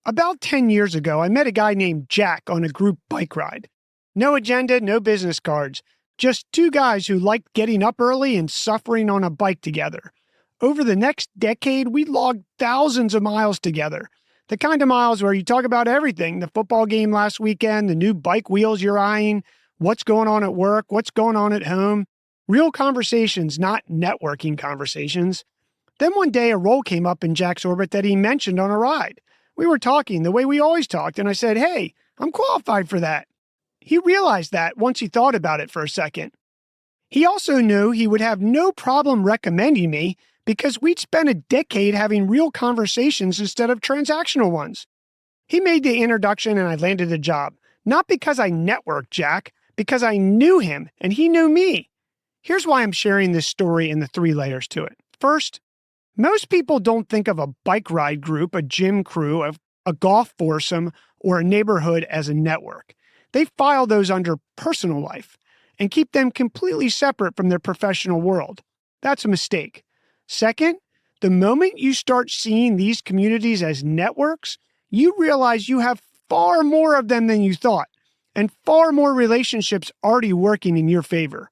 About 10 years ago, I met a guy named Jack on a group bike ride. No agenda, no business cards. Just two guys who liked getting up early and suffering on a bike together. Over the next decade, we logged thousands of miles together. The kind of miles where you talk about everything: the football game last weekend, the new bike wheels you're eyeing, what's going on at work, what's going on at home. Real conversations, not networking conversations. Then one day, a role came up in Jack's orbit that he mentioned on a ride. We were talking the way we always talked, and I said, "Hey, I'm qualified for that." He realized that once he thought about it for a second. He also knew he would have no problem recommending me because we'd spent a decade having real conversations instead of transactional ones. He made the introduction and I landed the job, not because I networked Jack, because I knew him and he knew me. Here's why I'm sharing this story and the 3 layers to it. First, most people don't think of a bike ride group, a gym crew, a golf foursome, or a neighborhood as a network. They file those under personal life and keep them completely separate from their professional world. That's a mistake. Second, the moment you start seeing these communities as networks, you realize you have far more of them than you thought, and far more relationships already working in your favor.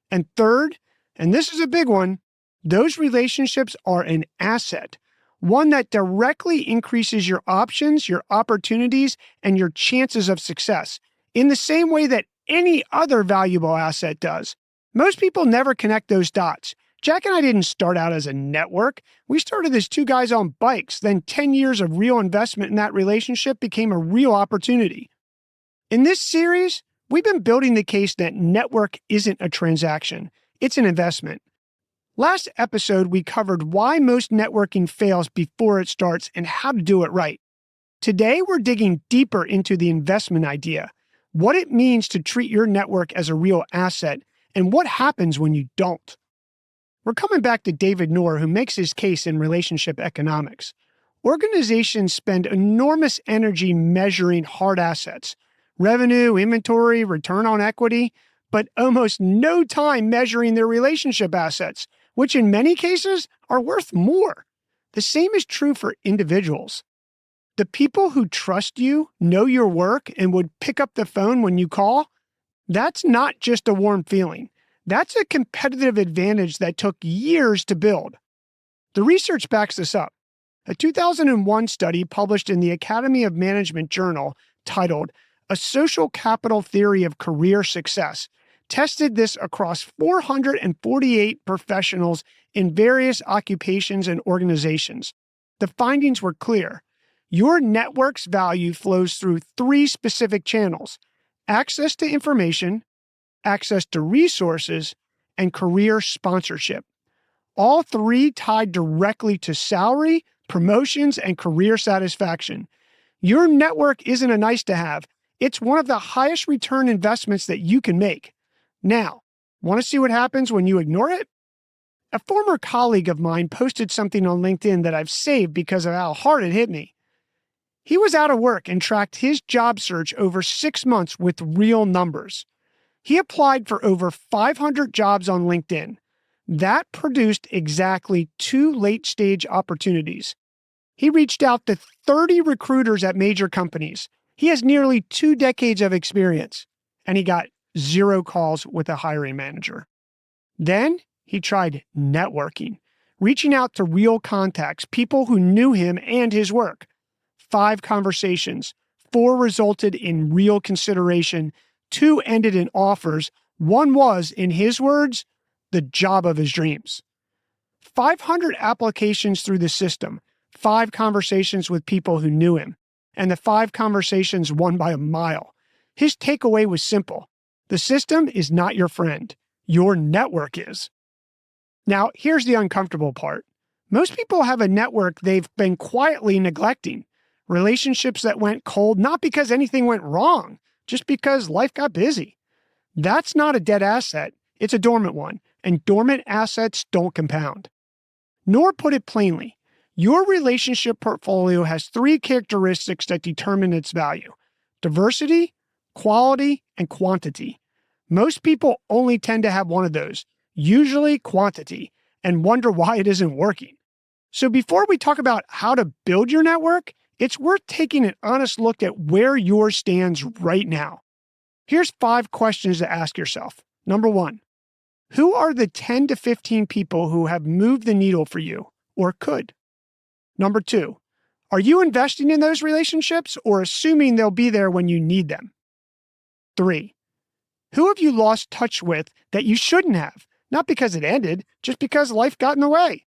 And third, and this is a big one, those relationships are an asset, one that directly increases your options, your opportunities, and your chances of success, in the same way that any other valuable asset does. Most people never connect those dots. Jack and I didn't start out as a network. We started as 2 guys on bikes. Then 10 years of real investment in that relationship became a real opportunity. In this series, we've been building the case that network isn't a transaction. It's an investment. Last episode, we covered why most networking fails before it starts and how to do it right. Today, we're digging deeper into the investment idea, what it means to treat your network as a real asset, and what happens when you don't. We're coming back to David Nour, who makes his case in relationship economics. Organizations spend enormous energy measuring hard assets, revenue, inventory, return on equity, but almost no time measuring their relationship assets, which in many cases are worth more. The same is true for individuals. The people who trust you, know your work, and would pick up the phone when you call, that's not just a warm feeling. That's a competitive advantage that took years to build. The research backs this up. A 2001 study published in the Academy of Management Journal titled "A Social Capital Theory of Career Success" tested this across 448 professionals in various occupations and organizations. The findings were clear. Your network's value flows through 3 specific channels: access to information, access to resources, and career sponsorship. All 3 tied directly to salary, promotions, and career satisfaction. Your network isn't a nice to have. It's one of the highest return investments that you can make. Now, want to see what happens when you ignore it? A former colleague of mine posted something on LinkedIn that I've saved because of how hard it hit me. He was out of work and tracked his job search over 6 months with real numbers. He applied for over 500 jobs on LinkedIn. That produced exactly 2 late-stage opportunities. He reached out to 30 recruiters at major companies. He has nearly 2 decades of experience, and he got 0 calls with a hiring manager. Then he tried networking, reaching out to real contacts, people who knew him and his work. 5 conversations, 4 resulted in real consideration, 2 ended in offers. 1 was, in his words, the job of his dreams. 500 applications through the system, 5 conversations with people who knew him, and the 5 conversations won by a mile. His takeaway was simple. The system is not your friend. Your network is. Now, here's the uncomfortable part. Most people have a network they've been quietly neglecting. Relationships that went cold, not because anything went wrong, just because life got busy. That's not a dead asset. It's a dormant one, and dormant assets don't compound. Nour put it plainly. Your relationship portfolio has 3 characteristics that determine its value: diversity, quality, and quantity. Most people only tend to have one of those, usually quantity, and wonder why it isn't working. So before we talk about how to build your network, it's worth taking an honest look at where yours stands right now. Here's 5 questions to ask yourself. Number 1, who are the 10 to 15 people who have moved the needle for you or could? Number 2, are you investing in those relationships or assuming they'll be there when you need them? 3, who have you lost touch with that you shouldn't have, not because it ended, just because life got in the way?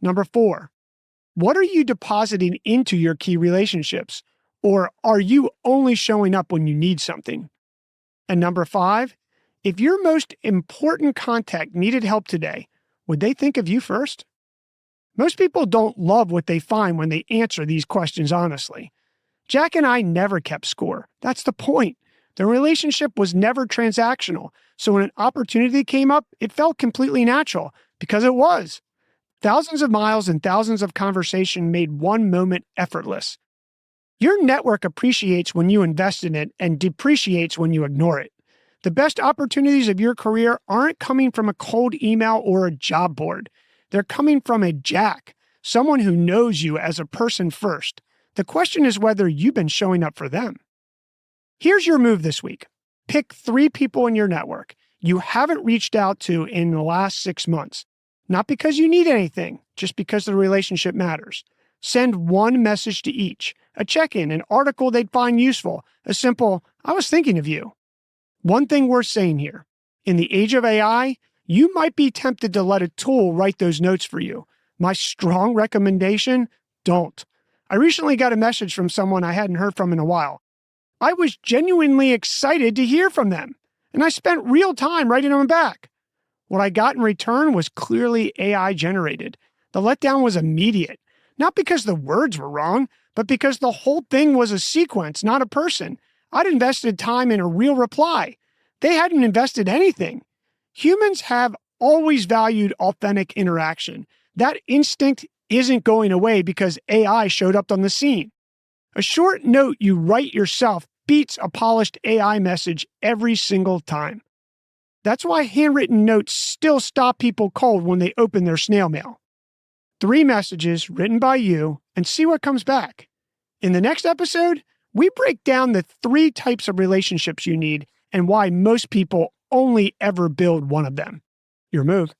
Number 4, what are you depositing into your key relationships, or are you only showing up when you need something? And number 5, if your most important contact needed help today, would they think of you first? Most people don't love what they find when they answer these questions honestly. Jack and I never kept score. That's the point. The relationship was never transactional, so when an opportunity came up, it felt completely natural, because it was. Thousands of miles and thousands of conversation made one moment effortless. Your network appreciates when you invest in it and depreciates when you ignore it. The best opportunities of your career aren't coming from a cold email or a job board. They're coming from a Jack, someone who knows you as a person first. The question is whether you've been showing up for them. Here's your move this week. Pick 3 people in your network you haven't reached out to in the last 6 months. Not because you need anything, just because the relationship matters. Send 1 message to each, a check-in, an article they'd find useful, a simple, "I was thinking of you." One thing worth saying here, in the age of AI, you might be tempted to let a tool write those notes for you. My strong recommendation, don't. I recently got a message from someone I hadn't heard from in a while. I was genuinely excited to hear from them, and I spent real time writing them back. What I got in return was clearly AI generated. The letdown was immediate, not because the words were wrong, but because the whole thing was a sequence, not a person. I'd invested time in a real reply. They hadn't invested anything. Humans have always valued authentic interaction. That instinct isn't going away because AI showed up on the scene. A short note you write yourself beats a polished AI message every single time. That's why handwritten notes still stop people cold when they open their snail mail. 3 messages written by you and see what comes back. In the next episode, we break down the 3 types of relationships you need and why most people only ever build one of them. Your move.